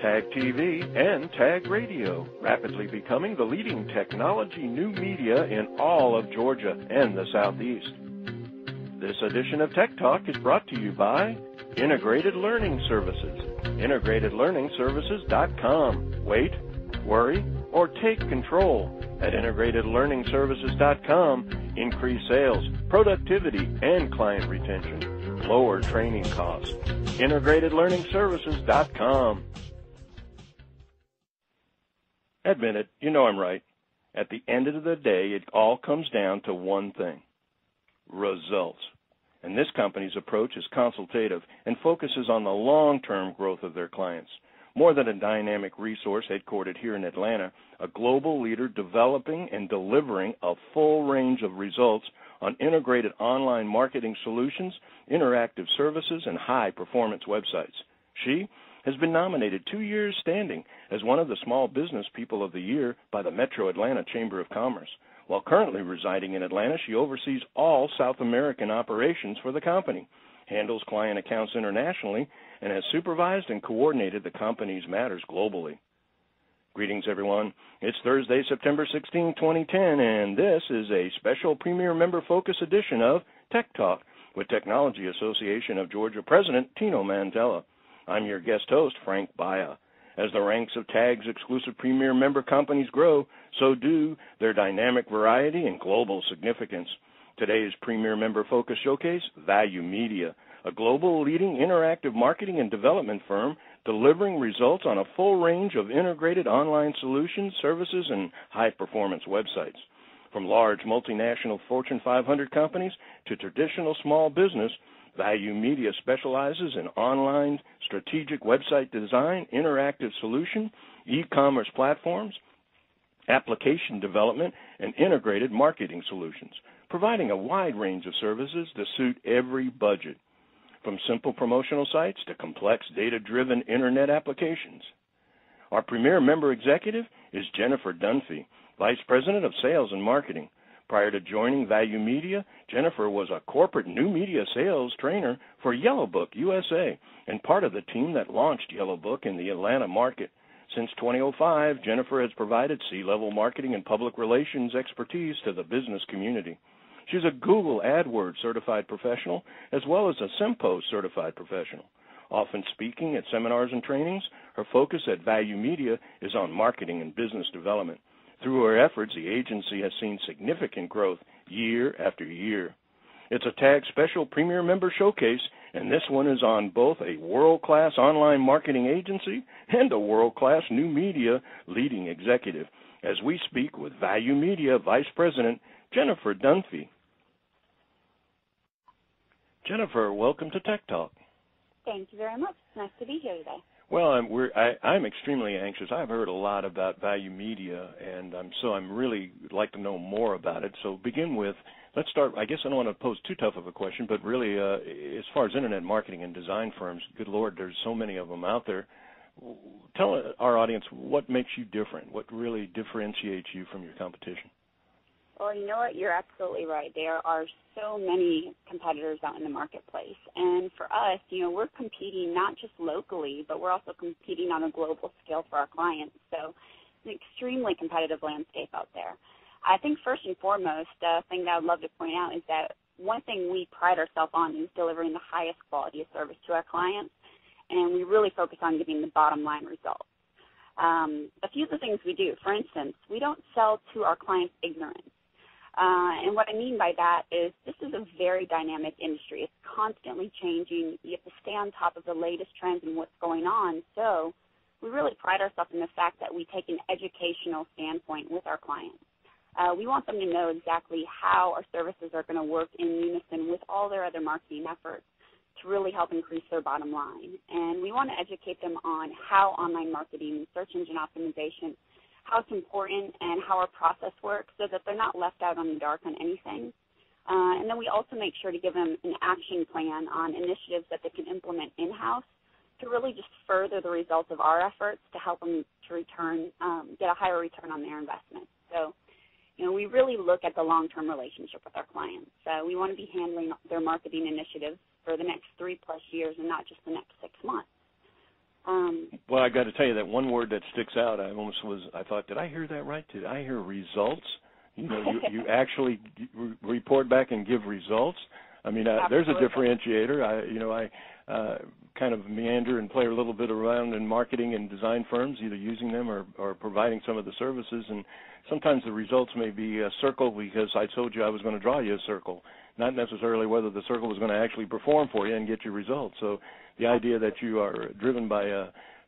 Tag TV, and Tag Radio, rapidly becoming the leading technology new media in all of Georgia and the Southeast. This edition of Tech Talk is brought to you by Integrated Learning Services, integratedlearningservices.com. Wait, worry, or take control. At integratedlearningservices.com, increase sales, productivity, and client retention. Lower training costs. integratedlearningservices.com. Admit it, you know I'm right. At the end of the day, it all comes down to one thing: results. And this company's approach is consultative and focuses on the long-term growth of their clients. More than a dynamic resource headquartered here in Atlanta, a global leader developing and delivering a full range of results on integrated online marketing solutions, interactive services, and high-performance websites. She has been nominated 2 years standing as one of the Small Business People of the Year by the Metro Atlanta Chamber of Commerce. While currently residing in Atlanta, she oversees all South American operations for the company, handles client accounts internationally, and has supervised and coordinated the company's matters globally. Greetings, everyone. It's Thursday, September 16, 2010, and this is a special Premier Member Focus edition of Tech Talk with Technology Association of Georgia President Tino Mantella. I'm your guest host, Frank Baia. As the ranks of TAG's exclusive Premier Member companies grow, so do their dynamic variety and global significance. Today's Premier Member Focus Showcase, VayuMedia, a global leading interactive marketing and development firm delivering results on a full range of integrated online solutions, services, and high-performance websites. From large multinational Fortune 500 companies to traditional small business, VayuMedia specializes in online strategic website design, interactive solution, e-commerce platforms, application development, and integrated marketing solutions, providing a wide range of services to suit every budget, from simple promotional sites to complex data-driven internet applications. Our premier member executive is Jennifer Dunphy, Vice President of Sales and Marketing. Prior to joining VayuMedia, Jennifer was a corporate new media sales trainer for Yellow Book USA and part of the team that launched Yellow Book in the Atlanta market. Since 2005, Jennifer has provided C-level marketing and public relations expertise to the business community. She's a Google AdWords certified professional as well as a SEMPO certified professional. Often speaking at seminars and trainings, her focus at VayuMedia is on marketing and business development. Through her efforts, the agency has seen significant growth year after year. It's a TAG Special Premier Member Showcase, and this one is on both a world-class online marketing agency and a world-class new media leading executive, as we speak with VayuMedia Vice President Jennifer Dunphy. Jennifer, welcome to Tech Talk. Thank you very much. Nice to be here today. Well, I'm extremely anxious. I've heard a lot about VayuMedia, and I'm really like to know more about it. So begin with, let's start. I guess I don't want to pose too tough of a question, but really, as far as internet marketing and design firms, good Lord, there's so many of them out there. Tell our audience what makes you different, what really differentiates you from your competition. Well, you know what? You're absolutely right. There are so many competitors out in the marketplace. And for us, we're competing not just locally, but we're also competing on a global scale for our clients. So it's an extremely competitive landscape out there. I think first and foremost, the thing that I would love to point out is that one thing we pride ourselves on is delivering the highest quality of service to our clients, and we really focus on giving the bottom line results. A few of the things we do, for instance, we don't sell to our clients' ignorance. And what I mean by that is this is a very dynamic industry. It's constantly changing. You have to stay on top of the latest trends and what's going on. So we really pride ourselves in the fact that we take an educational standpoint with our clients. We want them to know exactly how our services are going to work in unison with all their other marketing efforts to really help increase their bottom line. And we want to educate them on how online marketing and search engine optimization, how it's important, and how our process works so that they're not left out on the dark on anything. And then we also make sure to give them an action plan on initiatives that they can implement in-house to really just further the results of our efforts to help them to get a higher return on their investment. So, we really look at the long-term relationship with our clients. We want to be handling their marketing initiatives for the next 3+ years and not just the next 6 months. Well, I got to tell you that one word that sticks out. I thought, did I hear that right? Did I hear results? You know, you actually report back and give results. I mean, there's a differentiator. I kind of meander and play a little bit around in marketing and design firms, either using them or providing some of the services. And sometimes the results may be a circle because I told you I was going to draw you a circle, not necessarily whether the circle was going to actually perform for you and get your results. So the idea that you are driven by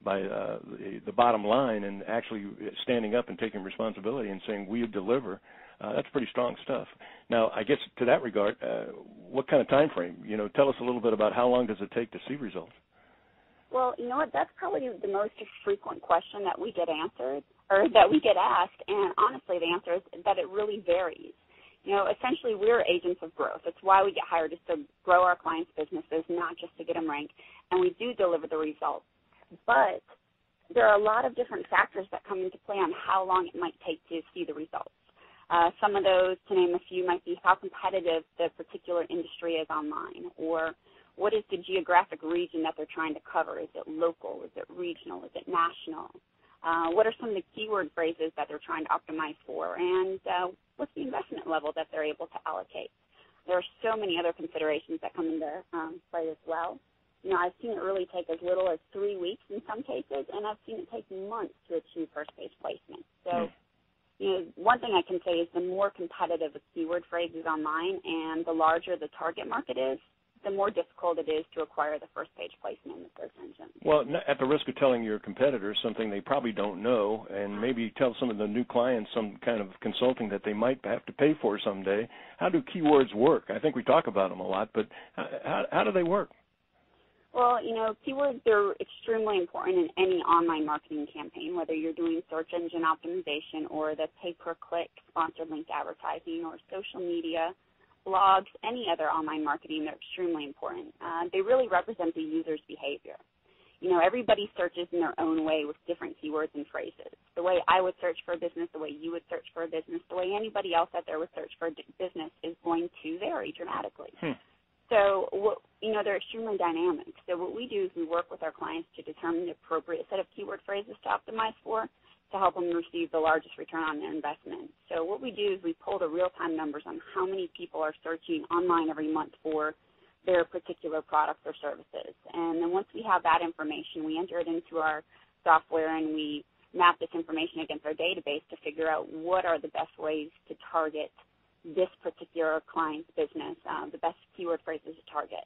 the bottom line and actually standing up and taking responsibility and saying we deliver, that's pretty strong stuff. Now, I guess to that regard, what kind of time frame? You know, tell us a little bit about how long does it take to see results? Well, you know what? That's probably the most frequent question that we get answered or that we get asked, and honestly, the answer is that it really varies. You know, essentially, we're agents of growth. It's why we get hired, is to grow our clients' businesses, not just to get them ranked, and we do deliver the results. But there are a lot of different factors that come into play on how long it might take to see the results. Some of those, to name a few, might be how competitive the particular industry is online, or what is the geographic region that they're trying to cover? Is it local? Is it regional? Is it national? What are some of the keyword phrases that they're trying to optimize for? And what's the investment level that they're able to allocate? There are so many other considerations that come into play as well. You know, I've seen it really take as little as 3 weeks in some cases, and I've seen it take months to achieve first-page placement. So, you know, one thing I can say is the more competitive a keyword phrase is online and the larger the target market is, the more difficult it is to acquire the first-page placement in the search engine. Well, at the risk of telling your competitors something they probably don't know, and maybe tell some of the new clients some kind of consulting that they might have to pay for someday, how do keywords work? I think we talk about them a lot, but how do they work? Well, you know, keywords are extremely important in any online marketing campaign, whether you're doing search engine optimization or the pay-per-click sponsored link advertising or social media, blogs, any other online marketing. They're extremely important. They really represent the user's behavior. You know, everybody searches in their own way with different keywords and phrases. The way I would search for a business, the way you would search for a business, the way anybody else out there would search for a business is going to vary dramatically. So, you know, they're extremely dynamic. So what we do is we work with our clients to determine the appropriate set of keyword phrases to optimize for to help them receive the largest return on their investment. So what we do is we pull the real-time numbers on how many people are searching online every month for their particular products or services. And then once we have that information, we enter it into our software and we map this information against our database to figure out what are the best ways to target this particular client's business, the best keyword phrases to target.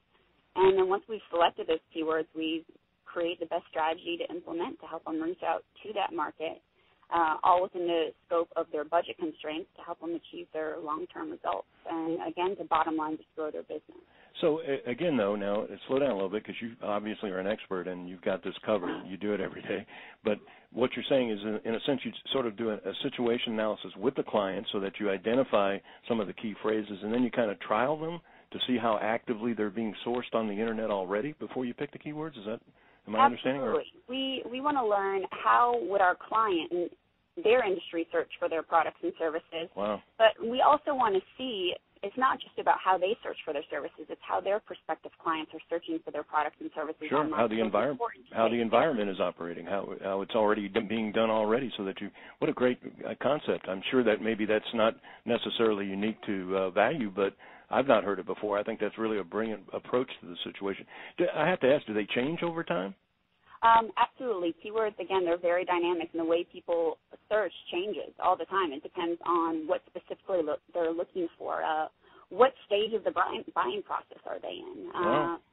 And then once we've selected those keywords, we create the best strategy to implement to help them reach out to that market, all within the scope of their budget constraints to help them achieve their long-term results. And, again, the bottom line, just grow their business. So, again, though, now slow down a little bit because you obviously are an expert and you've got this covered. You do it every day. But what you're saying is, in a sense, you sort of do a situation analysis with the client so that you identify some of the key phrases and then you kind of trial them to see how actively they're being sourced on the Internet already before you pick the keywords? Am I understanding? Absolutely. We want to learn how would our client and their industry search for their products and services. Wow. But we also want to see it's not just about how they search for their services, it's how their prospective clients are searching for their products and services. Sure, online. how the environment is operating, how it's already being done already so that what a great concept. I'm sure that maybe that's not necessarily unique to Vayu, but I've not heard it before. I think that's really a brilliant approach to the situation. I have to ask, do they change over time? Absolutely. Keywords, again, they're very dynamic, and the way people search changes all the time. It depends on what specifically they're looking for. What stage of the buying process are they in?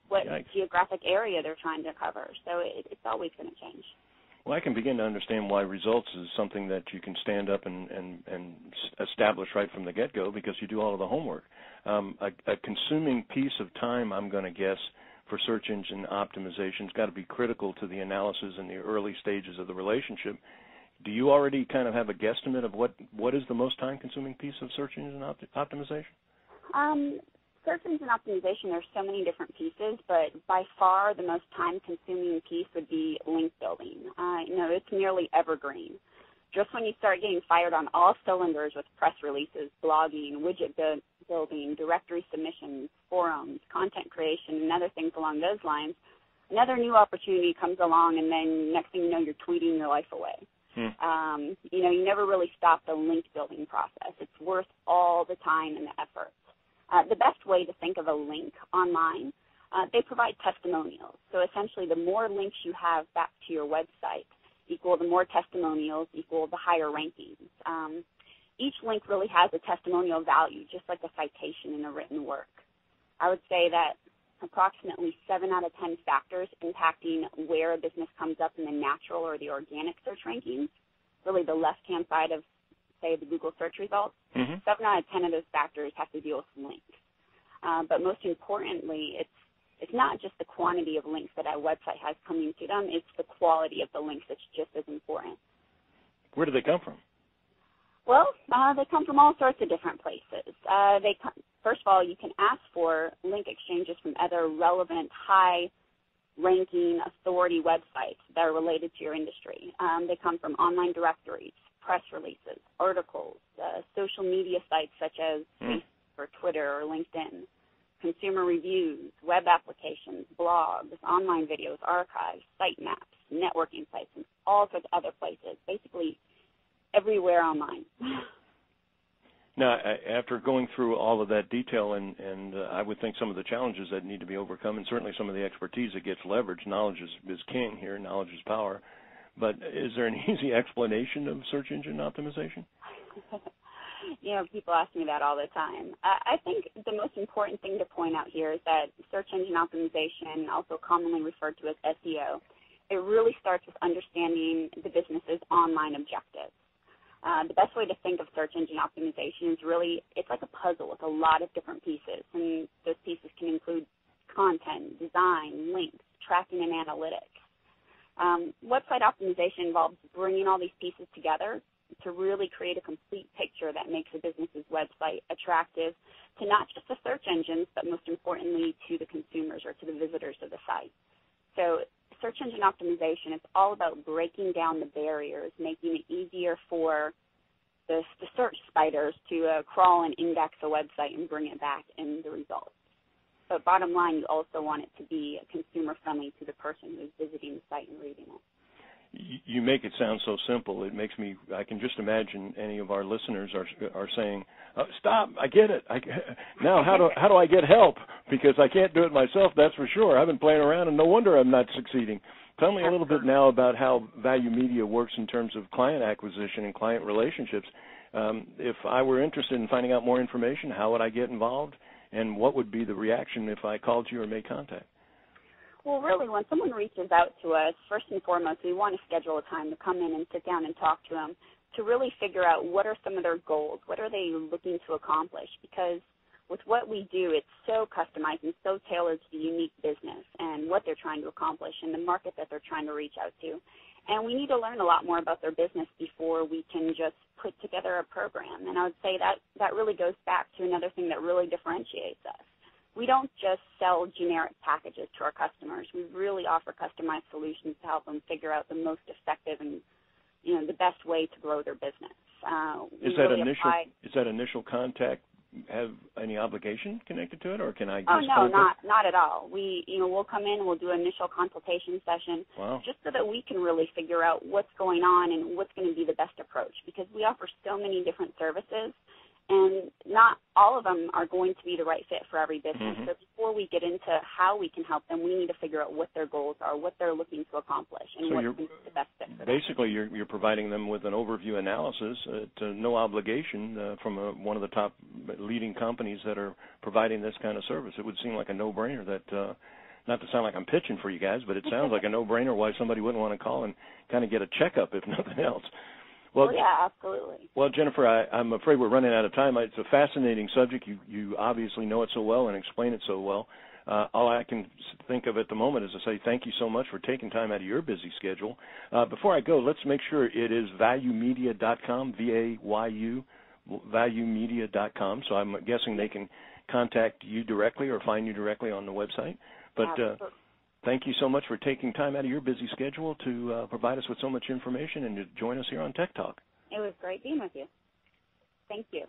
What geographic area they're trying to cover. So it's always going to change. Well, I can begin to understand why results is something that you can stand up and establish right from the get-go because you do all of the homework. A consuming piece of time, I'm going to guess, for search engine optimization has got to be critical to the analysis in the early stages of the relationship. Do you already kind of have a guesstimate of what is the most time-consuming piece of search engine optimization? Search engine optimization, there's so many different pieces, but by far the most time-consuming piece would be link building. It's nearly evergreen. Just when you start getting fired on all cylinders with press releases, blogging, widget building, directory submissions, forums, content creation, and other things along those lines, another new opportunity comes along, and then next thing you know, you're tweeting your life away. You know, you never really stop the link building process. It's worth all the time and the effort. The best way to think of a link online, they provide testimonials. So essentially, the more links you have back to your website equal the more testimonials equal the higher rankings. Each link really has a testimonial value, just like a citation in a written work. I would say that approximately 7 out of 10 factors impacting where a business comes up in the natural or the organic search rankings, really the left-hand side of, say, the Google search results, 7 out of 10 of those factors have to deal with links. But most importantly, it's not just the quantity of links that a website has coming to them, it's the quality of the links that's just as important. Where do they come from? Well, they come from all sorts of different places. First of all, you can ask for link exchanges from other relevant, high-ranking authority websites that are related to your industry. They come from online directories, press releases, articles, social media sites such as Facebook or Twitter or LinkedIn, consumer reviews, web applications, blogs, online videos, archives, site maps, networking sites, and all sorts of other places, basically everywhere online. Now, after going through all of that detail, and I would think some of the challenges that need to be overcome, and certainly some of the expertise that gets leveraged, knowledge is king here, knowledge is power, but is there an easy explanation of search engine optimization? You know, people ask me that all the time. I think the most important thing to point out here is that search engine optimization, also commonly referred to as SEO, it really starts with understanding the business's online objectives. The best way to think of search engine optimization is really, it's like a puzzle with a lot of different pieces, and those pieces can include content, design, links, tracking, and analytics. Website optimization involves bringing all these pieces together to really create a complete picture that makes a business's website attractive to not just the search engines, but most importantly to the consumers or to the visitors of the site. So search engine optimization is all about breaking down the barriers, making it easier for the search spiders to crawl and index a website and bring it back in the results. But bottom line, you also want it to be consumer-friendly to the person who's visiting the site and reading it. You make it sound so simple. It makes me, I can just imagine any of our listeners are saying, stop, I get it. Now how do I get help? Because I can't do it myself, that's for sure. I've been playing around, and no wonder I'm not succeeding. Tell me a little bit now about how VayuMedia works in terms of client acquisition and client relationships. If I were interested in finding out more information, how would I get involved, and what would be the reaction if I called you or made contact? Well, really, when someone reaches out to us, first and foremost, we want to schedule a time to come in and sit down and talk to them to really figure out what are some of their goals, what are they looking to accomplish, because with what we do, it's so customized and so tailored to the unique business and what they're trying to accomplish and the market that they're trying to reach out to. And we need to learn a lot more about their business before we can just put together a program. And I would say that really goes back to another thing that really differentiates us. We don't just sell generic packages to our customers. We really offer customized solutions to help them figure out the most effective and, you know, the best way to grow their business. Is that initial contact have any obligation connected to it, or can I just? Oh no, not at all. We'll come in, we'll do an initial consultation session, just so that we can really figure out what's going on and what's going to be the best approach, because we offer so many different services. And not all of them are going to be the right fit for every business. So before we get into how we can help them, we need to figure out what their goals are, what they're looking to accomplish, and what's the best fit for them. Basically, you're providing them with an overview analysis at no obligation from one of the top leading companies that are providing this kind of service. It would seem like a no-brainer that, not to sound like I'm pitching for you guys, but it sounds like a no-brainer why somebody wouldn't want to call and kind of get a checkup, if nothing else. Well, yeah, absolutely. Well, Jennifer, I'm afraid we're running out of time. It's a fascinating subject. You obviously know it so well and explain it so well. All I can think of at the moment is to say thank you so much for taking time out of your busy schedule. Before I go, let's make sure it is VayuMedia.com, V-A-Y-U, VayuMedia.com. So I'm guessing they can contact you directly or find you directly on the website. But thank you so much for taking time out of your busy schedule to provide us with so much information and to join us here on Tech Talk. It was great being with you. Thank you.